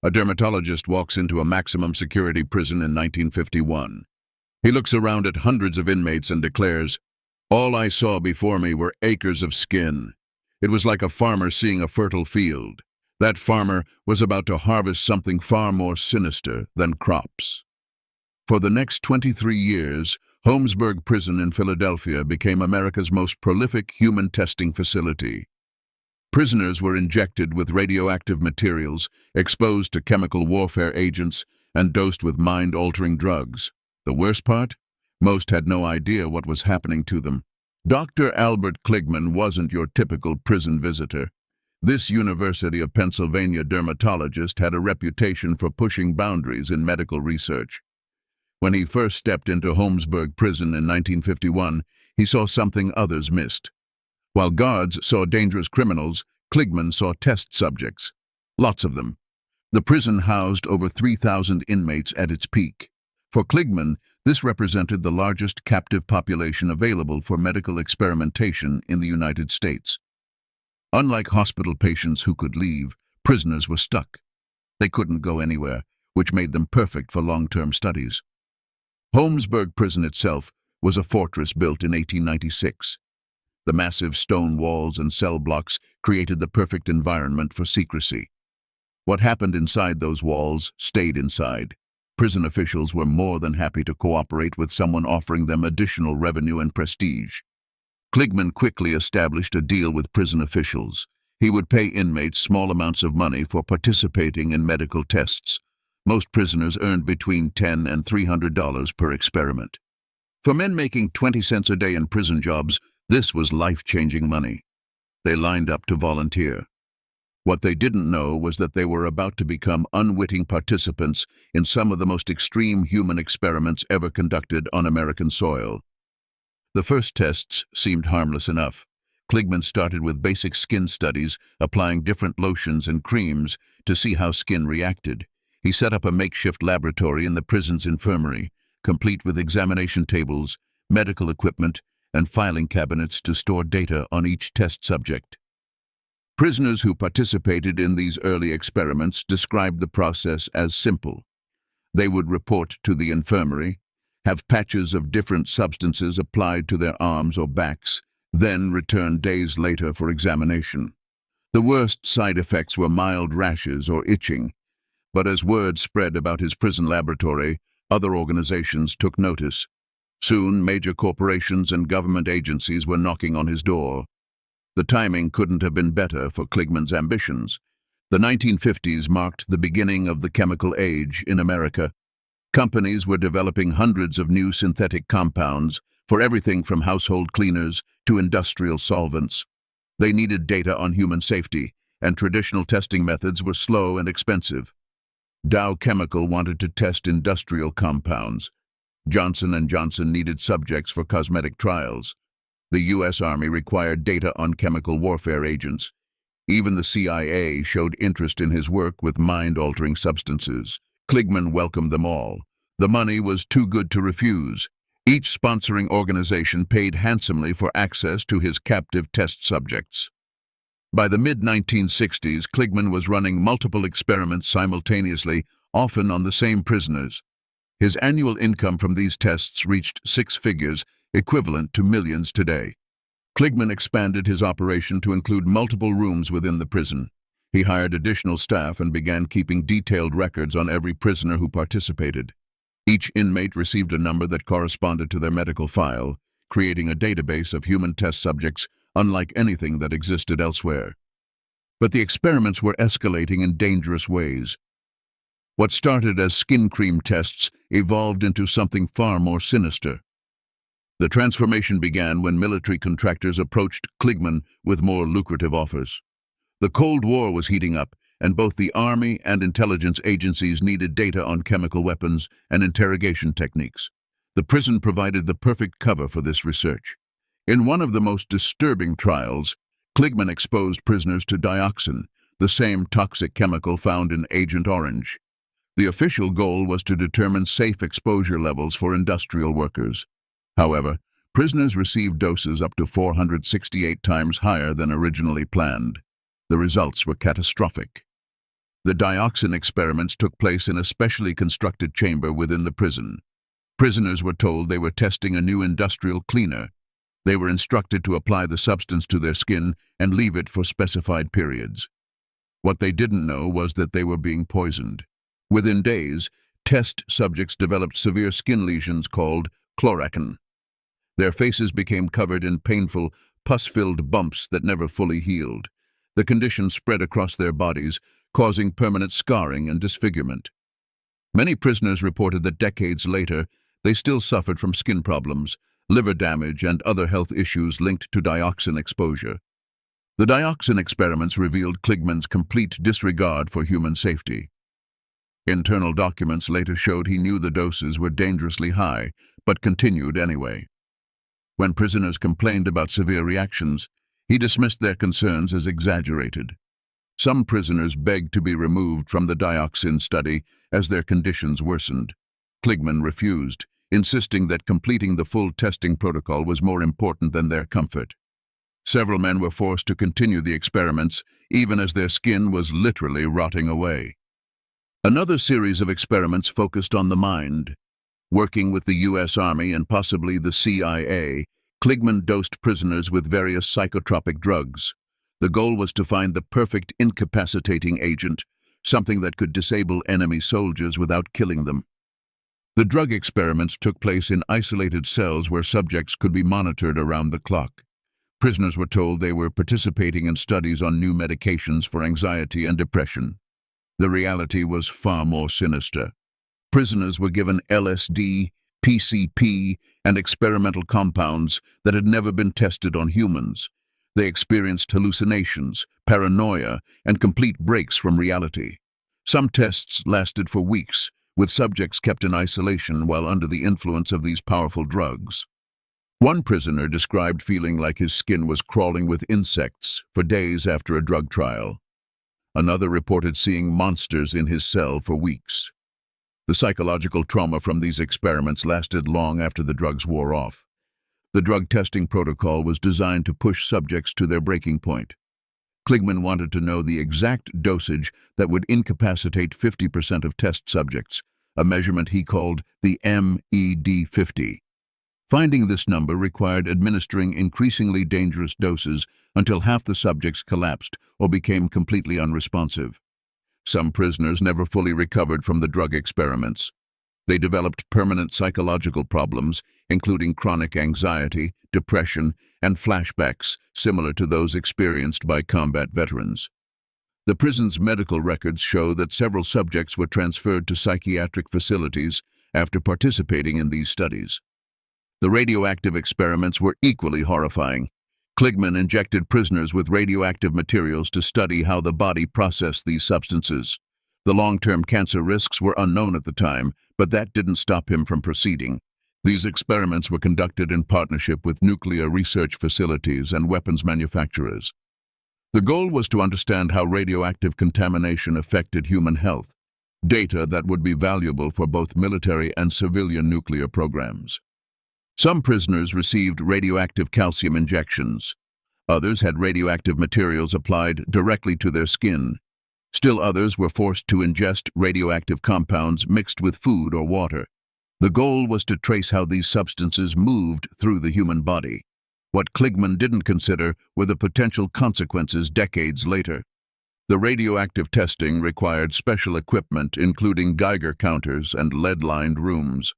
A dermatologist walks into a maximum security prison in 1951. He looks around at hundreds of inmates and declares, "All I saw before me were acres of skin. It was like a farmer seeing a fertile field. That farmer was about to harvest something far more sinister than crops." For the next 23 years, Holmesburg Prison in Philadelphia became America's most prolific human testing facility. Prisoners were injected with radioactive materials, exposed to chemical warfare agents, and dosed with mind-altering drugs. The worst part? Most had no idea what was happening to them. Dr. Albert Kligman wasn't your typical prison visitor. This University of Pennsylvania dermatologist had a reputation for pushing boundaries in medical research. When he first stepped into Holmesburg Prison in 1951, he saw something others missed. While guards saw dangerous criminals, Kligman saw test subjects. Lots of them. The prison housed over 3,000 inmates at its peak. For Kligman, this represented the largest captive population available for medical experimentation in the United States. Unlike hospital patients who could leave, prisoners were stuck. They couldn't go anywhere, which made them perfect for long-term studies. Holmesburg Prison itself was a fortress built in 1896. The massive stone walls and cell blocks created the perfect environment for secrecy. What happened inside those walls stayed inside. Prison officials were more than happy to cooperate with someone offering them additional revenue and prestige. Kligman quickly established a deal with prison officials. He would pay inmates small amounts of money for participating in medical tests. Most prisoners earned between $10 and $300 per experiment. For men making 20 cents a day in prison jobs, this was life-changing money. They lined up to volunteer. What they didn't know was that they were about to become unwitting participants in some of the most extreme human experiments ever conducted on American soil. The first tests seemed harmless enough. Kligman started with basic skin studies, applying different lotions and creams to see how skin reacted. He set up a makeshift laboratory in the prison's infirmary, complete with examination tables, medical equipment, and filing cabinets to store data on each test subject. Prisoners who participated in these early experiments described the process as simple. They would report to the infirmary, have patches of different substances applied to their arms or backs, then return days later for examination. The worst side effects were mild rashes or itching, but as word spread about his prison laboratory, other organizations took notice. Soon, major corporations and government agencies were knocking on his door. The timing couldn't have been better for Kligman's ambitions. The 1950s marked the beginning of the chemical age in America. Companies were developing hundreds of new synthetic compounds for everything from household cleaners to industrial solvents. They needed data on human safety, and traditional testing methods were slow and expensive. Dow Chemical wanted to test industrial compounds. Johnson & Johnson needed subjects for cosmetic trials. The U.S. Army required data on chemical warfare agents. Even the CIA showed interest in his work with mind-altering substances. Kligman welcomed them all. The money was too good to refuse. Each sponsoring organization paid handsomely for access to his captive test subjects. By the mid-1960s, Kligman was running multiple experiments simultaneously, often on the same prisoners. His annual income from these tests reached 6 figures, equivalent to millions today. Kligman expanded his operation to include multiple rooms within the prison. He hired additional staff and began keeping detailed records on every prisoner who participated. Each inmate received a number that corresponded to their medical file, creating a database of human test subjects unlike anything that existed elsewhere. But the experiments were escalating in dangerous ways. What started as skin cream tests evolved into something far more sinister. The transformation began when military contractors approached Kligman with more lucrative offers. The Cold War was heating up, and both the Army and intelligence agencies needed data on chemical weapons and interrogation techniques. The prison provided the perfect cover for this research. In one of the most disturbing trials, Kligman exposed prisoners to dioxin, the same toxic chemical found in Agent Orange. The official goal was to determine safe exposure levels for industrial workers. However, prisoners received doses up to 468 times higher than originally planned. The results were catastrophic. The dioxin experiments took place in a specially constructed chamber within the prison. Prisoners were told they were testing a new industrial cleaner. They were instructed to apply the substance to their skin and leave it for specified periods. What they didn't know was that they were being poisoned. Within days, test subjects developed severe skin lesions called chlorachin. Their faces became covered in painful, pus-filled bumps that never fully healed. The condition spread across their bodies, causing permanent scarring and disfigurement. Many prisoners reported that decades later, they still suffered from skin problems, liver damage, and other health issues linked to dioxin exposure. The dioxin experiments revealed Kligman's complete disregard for human safety. Internal documents later showed he knew the doses were dangerously high, but continued anyway. When prisoners complained about severe reactions, he dismissed their concerns as exaggerated. Some prisoners begged to be removed from the dioxin study as their conditions worsened. Kligman refused, insisting that completing the full testing protocol was more important than their comfort. Several men were forced to continue the experiments, even as their skin was literally rotting away. Another series of experiments focused on the mind. Working with the U.S. Army and possibly the CIA, Kligman dosed prisoners with various psychotropic drugs. The goal was to find the perfect incapacitating agent, something that could disable enemy soldiers without killing them. The drug experiments took place in isolated cells where subjects could be monitored around the clock. Prisoners were told they were participating in studies on new medications for anxiety and depression. The reality was far more sinister. Prisoners were given LSD, PCP, and experimental compounds that had never been tested on humans. They experienced hallucinations, paranoia, and complete breaks from reality. Some tests lasted for weeks, with subjects kept in isolation while under the influence of these powerful drugs. One prisoner described feeling like his skin was crawling with insects for days after a drug trial. Another reported seeing monsters in his cell for weeks. The psychological trauma from these experiments lasted long after the drugs wore off. The drug testing protocol was designed to push subjects to their breaking point. Kligman wanted to know the exact dosage that would incapacitate 50% of test subjects, a measurement he called the MED50. Finding this number required administering increasingly dangerous doses until half the subjects collapsed or became completely unresponsive. Some prisoners never fully recovered from the drug experiments. They developed permanent psychological problems, including chronic anxiety, depression, and flashbacks similar to those experienced by combat veterans. The prison's medical records show that several subjects were transferred to psychiatric facilities after participating in these studies. The radioactive experiments were equally horrifying. Kligman injected prisoners with radioactive materials to study how the body processed these substances. The long-term cancer risks were unknown at the time, but that didn't stop him from proceeding. These experiments were conducted in partnership with nuclear research facilities and weapons manufacturers. The goal was to understand how radioactive contamination affected human health, data that would be valuable for both military and civilian nuclear programs. Some prisoners received radioactive calcium injections. Others had radioactive materials applied directly to their skin. Still others were forced to ingest radioactive compounds mixed with food or water. The goal was to trace how these substances moved through the human body. What Kligman didn't consider were the potential consequences decades later. The radioactive testing required special equipment, including Geiger counters and lead-lined rooms.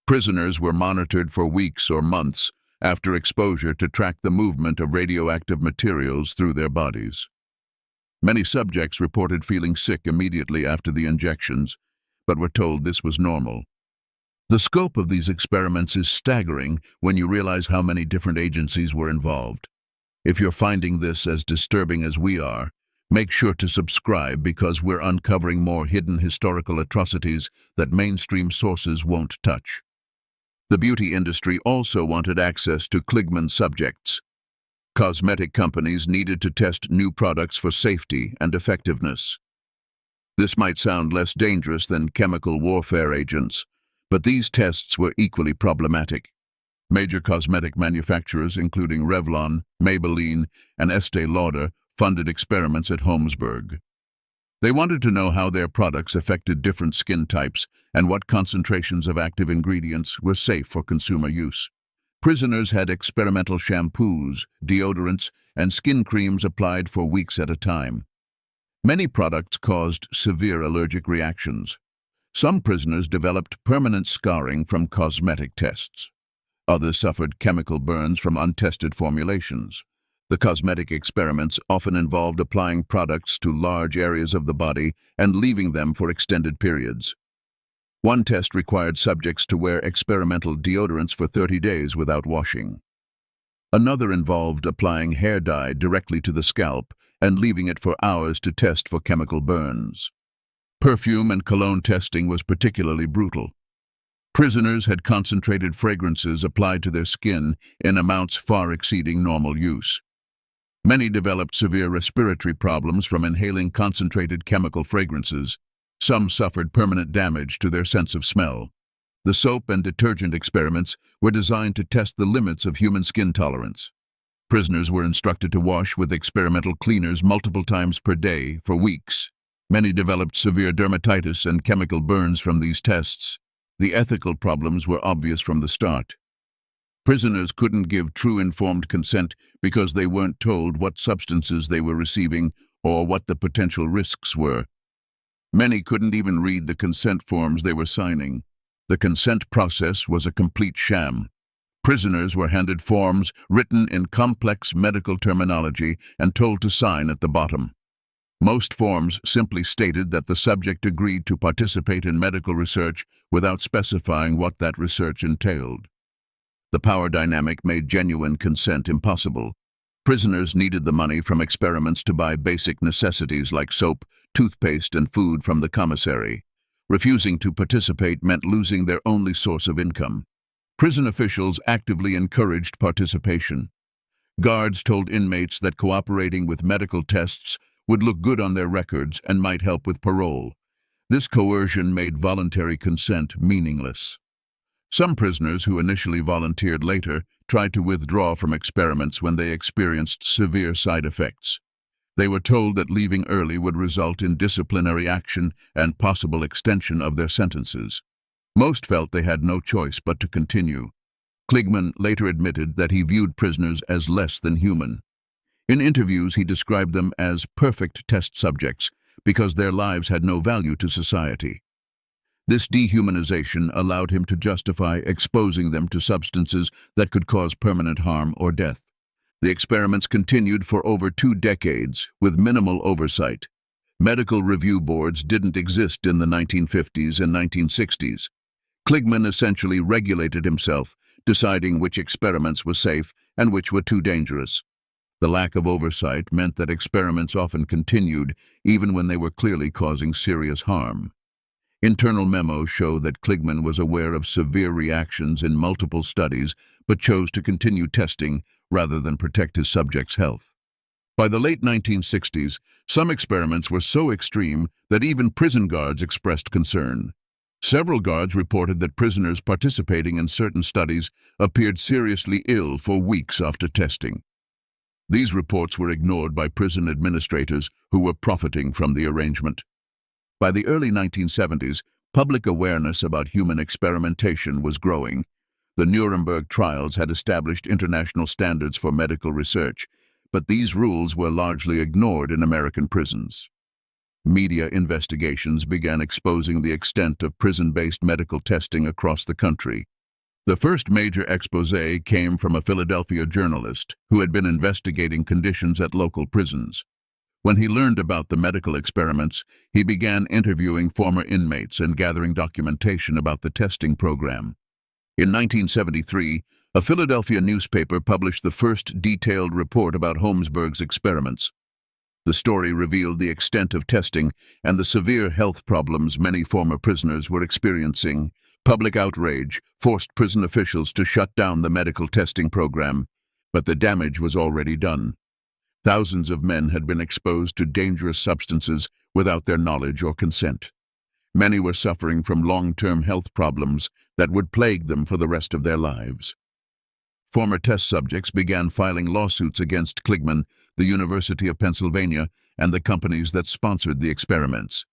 Prisoners were monitored for weeks or months after exposure to track the movement of radioactive materials through their bodies. Many subjects reported feeling sick immediately after the injections, but were told this was normal. The scope of these experiments is staggering when you realize how many different agencies were involved. If you're finding this as disturbing as we are, make sure to subscribe because we're uncovering more hidden historical atrocities that mainstream sources won't touch. The beauty industry also wanted access to Kligman subjects. Cosmetic companies needed to test new products for safety and effectiveness. This might sound less dangerous than chemical warfare agents, but these tests were equally problematic. Major cosmetic manufacturers, including Revlon, Maybelline, and Estée Lauder, funded experiments at Holmesburg. They wanted to know how their products affected different skin types and what concentrations of active ingredients were safe for consumer use. Prisoners had experimental shampoos, deodorants, and skin creams applied for weeks at a time. Many products caused severe allergic reactions. Some prisoners developed permanent scarring from cosmetic tests. Others suffered chemical burns from untested formulations. The cosmetic experiments often involved applying products to large areas of the body and leaving them for extended periods. One test required subjects to wear experimental deodorants for 30 days without washing. Another involved applying hair dye directly to the scalp and leaving it for hours to test for chemical burns. Perfume and cologne testing was particularly brutal. Prisoners had concentrated fragrances applied to their skin in amounts far exceeding normal use. Many developed severe respiratory problems from inhaling concentrated chemical fragrances. Some suffered permanent damage to their sense of smell. The soap and detergent experiments were designed to test the limits of human skin tolerance. Prisoners were instructed to wash with experimental cleaners multiple times per day for weeks. Many developed severe dermatitis and chemical burns from these tests. The ethical problems were obvious from the start. Prisoners couldn't give true informed consent because they weren't told what substances they were receiving or what the potential risks were. Many couldn't even read the consent forms they were signing. The consent process was a complete sham. Prisoners were handed forms written in complex medical terminology and told to sign at the bottom. Most forms simply stated that the subject agreed to participate in medical research without specifying what that research entailed. The power dynamic made genuine consent impossible. Prisoners needed the money from experiments to buy basic necessities like soap, toothpaste, and food from the commissary. Refusing to participate meant losing their only source of income. Prison officials actively encouraged participation. Guards told inmates that cooperating with medical tests would look good on their records and might help with parole. This coercion made voluntary consent meaningless. Some prisoners who initially volunteered later tried to withdraw from experiments when they experienced severe side effects. They were told that leaving early would result in disciplinary action and possible extension of their sentences. Most felt they had no choice but to continue. Kligman later admitted that he viewed prisoners as less than human. In interviews, he described them as perfect test subjects because their lives had no value to society. This dehumanization allowed him to justify exposing them to substances that could cause permanent harm or death. The experiments continued for over 2 decades with minimal oversight. Medical review boards didn't exist in the 1950s and 1960s. Kligman essentially regulated himself, deciding which experiments were safe and which were too dangerous. The lack of oversight meant that experiments often continued, even when they were clearly causing serious harm. Internal memos show that Kligman was aware of severe reactions in multiple studies, but chose to continue testing rather than protect his subjects' health. By the late 1960s, some experiments were so extreme that even prison guards expressed concern. Several guards reported that prisoners participating in certain studies appeared seriously ill for weeks after testing. These reports were ignored by prison administrators who were profiting from the arrangement. By the early 1970s, public awareness about human experimentation was growing. The Nuremberg trials had established international standards for medical research, but these rules were largely ignored in American prisons. Media investigations began exposing the extent of prison-based medical testing across the country. The first major expose came from a Philadelphia journalist who had been investigating conditions at local prisons. When he learned about the medical experiments, he began interviewing former inmates and gathering documentation about the testing program. In 1973, a Philadelphia newspaper published the first detailed report about Holmesburg's experiments. The story revealed the extent of testing and the severe health problems many former prisoners were experiencing. Public outrage forced prison officials to shut down the medical testing program, but the damage was already done. Thousands of men had been exposed to dangerous substances without their knowledge or consent. Many were suffering from long-term health problems that would plague them for the rest of their lives. Former test subjects began filing lawsuits against Kligman, the University of Pennsylvania, and the companies that sponsored the experiments.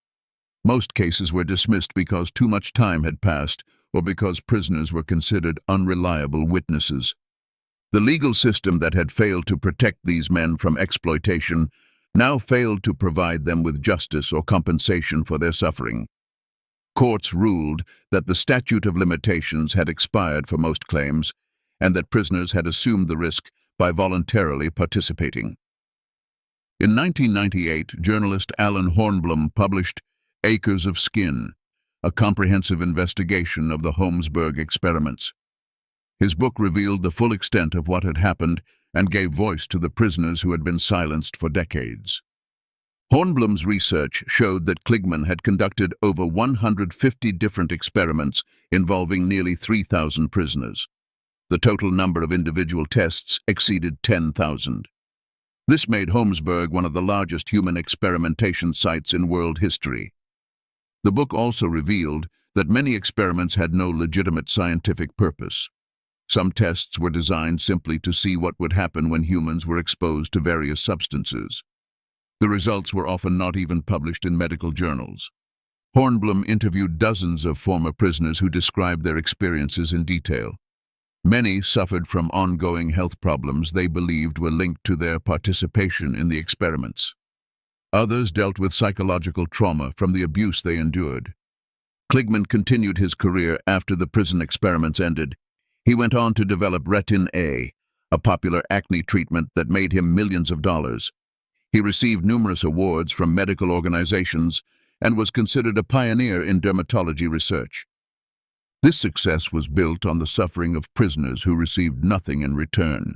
Most cases were dismissed because too much time had passed or because prisoners were considered unreliable witnesses. The legal system that had failed to protect these men from exploitation now failed to provide them with justice or compensation for their suffering. Courts ruled that the statute of limitations had expired for most claims and that prisoners had assumed the risk by voluntarily participating. In 1998, journalist Alan Hornblum published Acres of Skin, a comprehensive investigation of the Holmesburg experiments. His book revealed the full extent of what had happened and gave voice to the prisoners who had been silenced for decades. Hornblum's research showed that Kligman had conducted over 150 different experiments involving nearly 3,000 prisoners. The total number of individual tests exceeded 10,000. This made Holmesburg one of the largest human experimentation sites in world history. The book also revealed that many experiments had no legitimate scientific purpose. Some tests were designed simply to see what would happen when humans were exposed to various substances. The results were often not even published in medical journals. Hornblum interviewed dozens of former prisoners who described their experiences in detail. Many suffered from ongoing health problems they believed were linked to their participation in the experiments. Others dealt with psychological trauma from the abuse they endured. Kligman continued his career after the prison experiments ended. He went on to develop Retin-A, a popular acne treatment that made him millions of dollars. He received numerous awards from medical organizations and was considered a pioneer in dermatology research. This success was built on the suffering of prisoners who received nothing in return.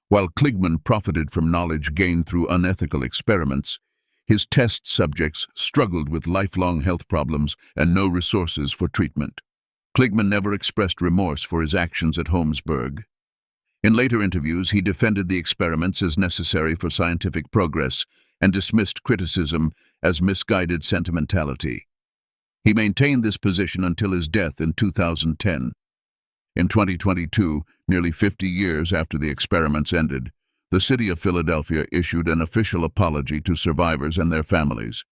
While Kligman profited from knowledge gained through unethical experiments, his test subjects struggled with lifelong health problems and no resources for treatment. Kligman never expressed remorse for his actions at Holmesburg. In later interviews, he defended the experiments as necessary for scientific progress and dismissed criticism as misguided sentimentality. He maintained this position until his death in 2010. In 2022, nearly 50 years after the experiments ended, the city of Philadelphia issued an official apology to survivors and their families.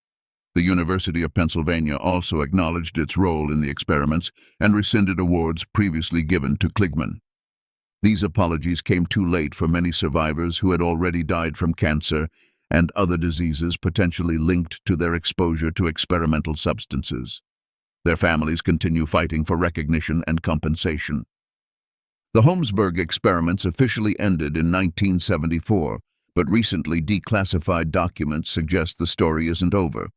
The University of Pennsylvania also acknowledged its role in the experiments and rescinded awards previously given to Kligman. These apologies came too late for many survivors who had already died from cancer and other diseases potentially linked to their exposure to experimental substances. Their families continue fighting for recognition and compensation. The Holmesburg experiments officially ended in 1974, but recently declassified documents suggest the story isn't over.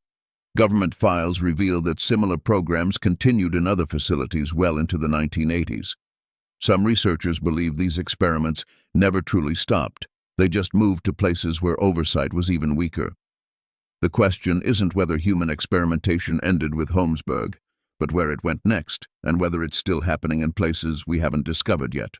Government files reveal that similar programs continued in other facilities well into the 1980s. Some researchers believe these experiments never truly stopped. They just moved to places where oversight was even weaker. The question isn't whether human experimentation ended with Holmesburg, but where it went next, and whether it's still happening in places we haven't discovered yet.